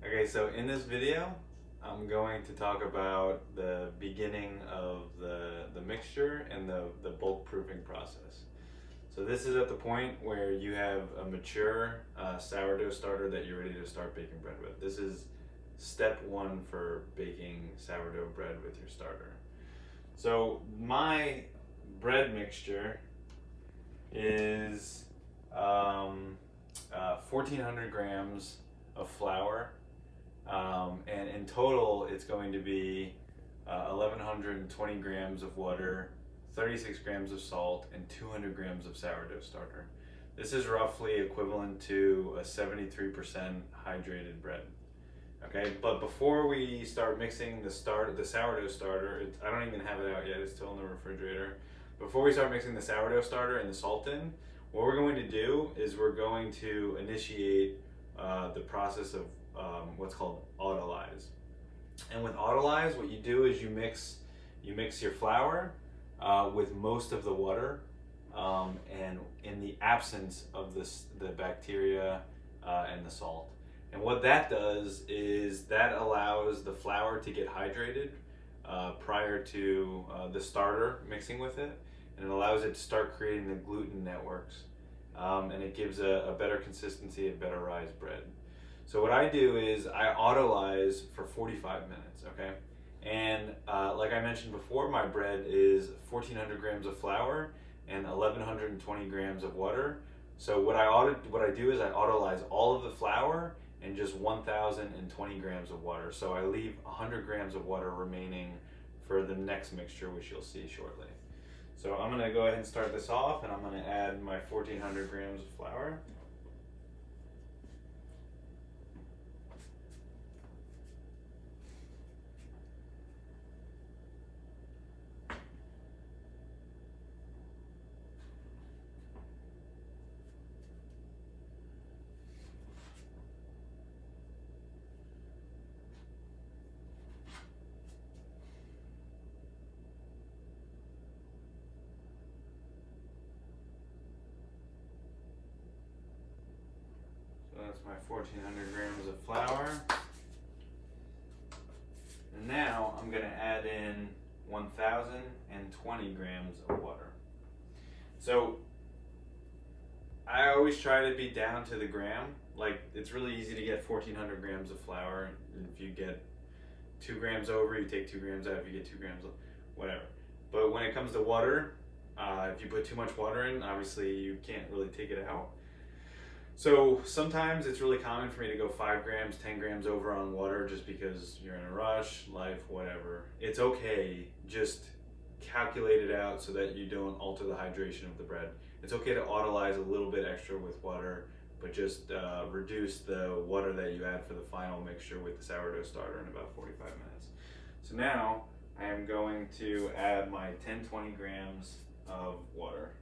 Okay, so in this video, I'm going to talk about the beginning of the mixture and the bulk proofing process. So this is at the point where you have a mature sourdough starter that you're ready to start baking bread with. This is step one for baking sourdough bread with your starter. So my bread mixture is 1,400 grams of flour. And in total, it's going to be 1,120 grams of water, 36 grams of salt, and 200 grams of sourdough starter. This is roughly equivalent to a 73% hydrated bread. Okay, but before we start mixing the sourdough starter, I don't even have it out yet, it's still in the refrigerator. Before we start mixing the sourdough starter and the salt in, what we're going to do is we're going to initiate the process of what's called autolyse. And with autolyse, what you do is you mix your flour with most of the water, and in the absence of the bacteria and the salt. And what that does is that allows the flour to get hydrated prior to the starter mixing with it, and it allows it to start creating the gluten networks, and it gives a better consistency, a better rise bread. So what I do is I autolyse for 45 minutes, okay? And like I mentioned before, my bread is 1,400 grams of flour and 1,120 grams of water. So what I do is I autolyse all of the flour and just 1,020 grams of water. So I leave 100 grams of water remaining for the next mixture, which you'll see shortly. So I'm gonna go ahead and start this off, and I'm gonna add my 1,400 grams of flour. So that's my 1,400 grams of flour. And now I'm going to add in 1,020 grams of water. So I always try to be down to the gram. Like, it's really easy to get 1,400 grams of flour. If you get 2 grams over, you take 2 grams out. If you get 2 grams, whatever. But when it comes to water, if you put too much water in, obviously you can't really take it out. So sometimes it's really common for me to go 5 grams, 10 grams over on water just because you're in a rush, life, whatever. It's okay, just calculate it out so that you don't alter the hydration of the bread. It's okay to autolyse a little bit extra with water, but just reduce the water that you add for the final mixture with the sourdough starter in about 45 minutes. So now I am going to add my 10-20 grams of water.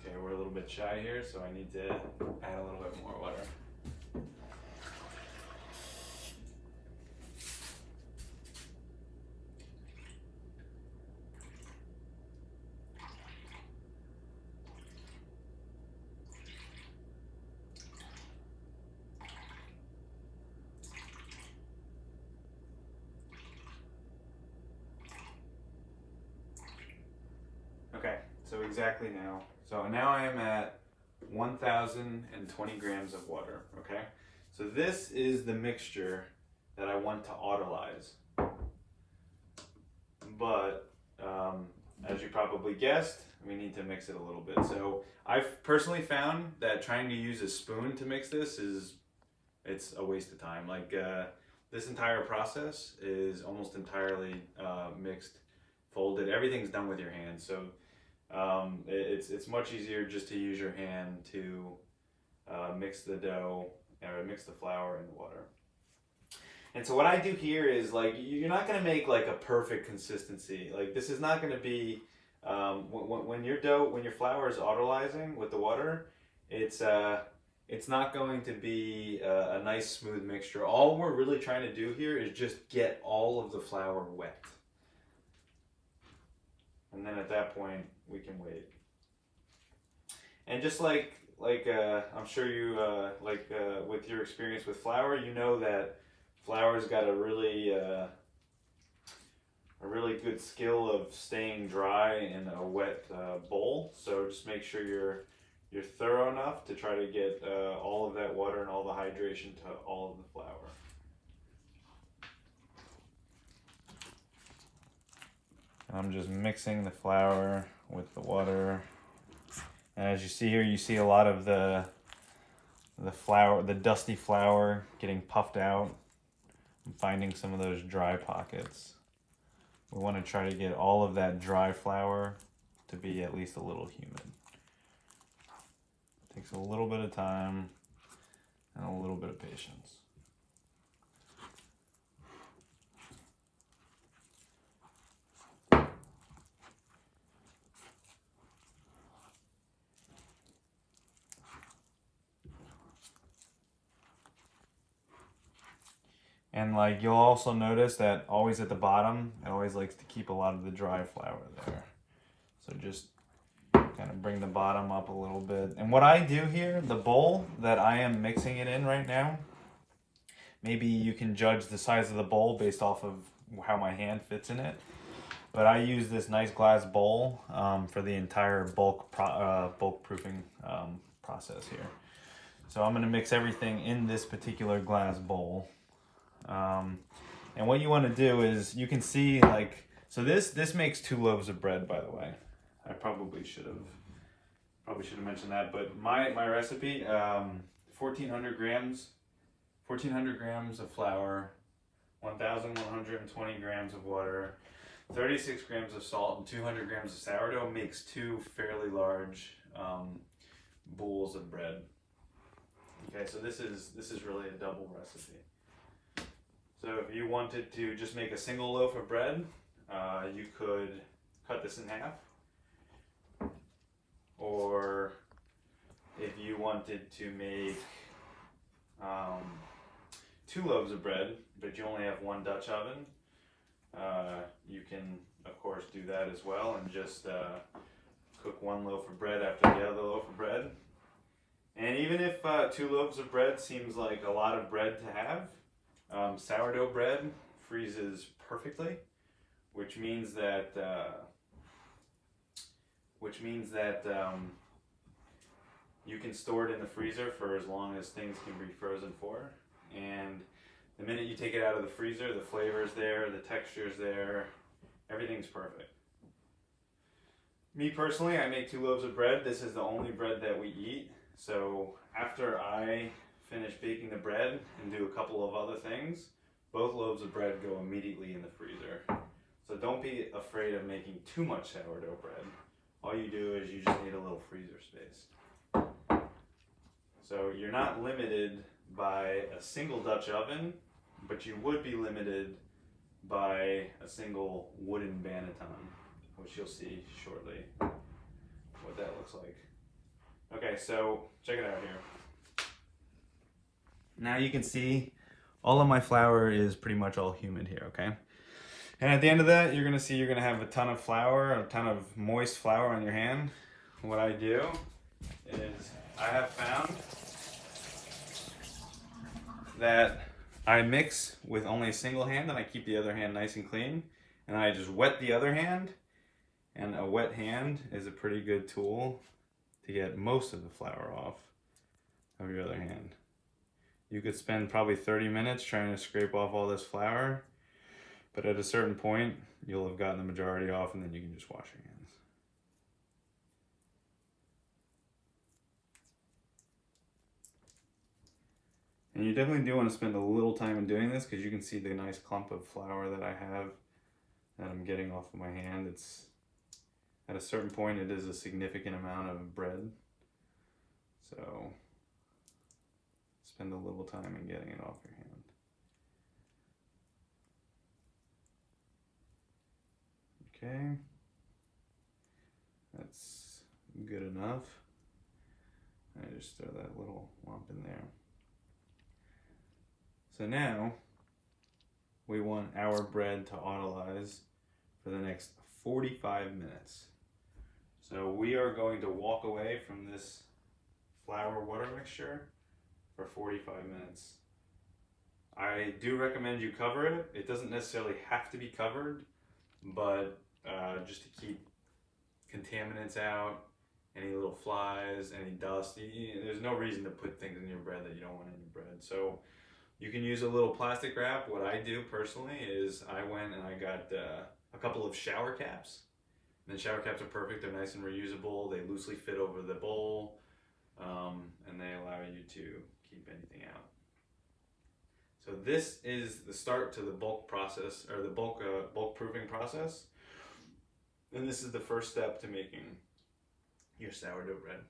Okay, we're a little bit shy here, so I need to add a little bit more water. Okay, so exactly now. So now I am at 1,020 grams of water, okay? So this is the mixture that I want to autolyse. But as you probably guessed, we need to mix it a little bit. So I've personally found that trying to use a spoon to mix this it's a waste of time. Like this entire process is almost entirely mixed, folded. Everything's done with your hands. So it's much easier just to use your hand to mix the dough, or mix the flour and the water. And so what I do here is like you're not gonna make like a perfect consistency. Like this is not gonna be when your dough when your flour is autolyzing with the water, it's not going to be a nice smooth mixture. All we're really trying to do here is just get all of the flour wet. And then at that point we can wait. And just like I'm sure you with your experience with flour, you know that flour's got a really good skill of staying dry in a wet bowl. So just make sure you're thorough enough to try to get all of that water and all the hydration to all of the flour. I'm just mixing the flour with the water. And as you see here, you see a lot of the flour, the dusty flour getting puffed out. I'm finding some of those dry pockets. We want to try to get all of that dry flour to be at least a little humid. It takes a little bit of time and a little bit of patience. And like you'll also notice that always at the bottom, it always likes to keep a lot of the dry flour there. So just kind of bring the bottom up a little bit. And what I do here, the bowl that I am mixing it in right now, maybe you can judge the size of the bowl based off of how my hand fits in it. But I use this nice glass bowl for the entire bulk proofing process here. So I'm gonna mix everything in this particular glass bowl. And what you want to do is you can see like, so this makes 2 loaves of bread, by the way. I probably should have mentioned that, but my recipe, 1400 grams of flour, 1120 grams of water, 36 grams of salt, and 200 grams of sourdough makes 2 fairly large bowls of bread. Okay, so this is really a double recipe. So if you wanted to just make a single loaf of bread, you could cut this in half. Or if you wanted to make 2 loaves of bread, but you only have 1 Dutch oven, you can, of course, do that as well and just cook 1 loaf of bread after the other loaf of bread. And even if 2 loaves of bread seems like a lot of bread to have, sourdough bread freezes perfectly, which means that you can store it in the freezer for as long as things can be frozen for. And the minute you take it out of the freezer, the flavor's there, the texture's there, everything's perfect. Me personally, I make 2 loaves of bread. This is the only bread that we eat. So after I finish baking the bread and do a couple of other things, both loaves of bread go immediately in the freezer. So don't be afraid of making too much sourdough bread. All you do is you just need a little freezer space. So you're not limited by a single Dutch oven, but you would be limited by a single wooden banneton, which you'll see shortly what that looks like. Okay, so check it out here. Now you can see all of my flour is pretty much all humid here, okay? And at the end of that, you're gonna have a ton of flour, a ton of moist flour on your hand. What I do is I have found that I mix with only a single hand and I keep the other hand nice and clean. And I just wet the other hand, and a wet hand is a pretty good tool to get most of the flour off of your other hand. You could spend probably 30 minutes trying to scrape off all this flour, but at a certain point, you'll have gotten the majority off and then you can just wash your hands. And you definitely do want to spend a little time in doing this because you can see the nice clump of flour that I have that I'm getting off of my hand. It's at a certain point, it is a significant amount of bread. So spend a little time in getting it off your hand. Okay, that's good enough. I just throw that little lump in there. So now we want our bread to autolyze for the next 45 minutes. So we are going to walk away from this flour water mixture for 45 minutes. I do recommend you cover it. It doesn't necessarily have to be covered, but just to keep contaminants out, any little flies, any dust. There's no reason to put things in your bread that you don't want in your bread. So you can use a little plastic wrap. What I do personally is I went and I got a couple of shower caps. And the shower caps are perfect. They're nice and reusable. They loosely fit over the bowl, and they allow you to keep anything out. So this is the start to the bulk process, or the bulk proofing process. And this is the first step to making your sourdough bread.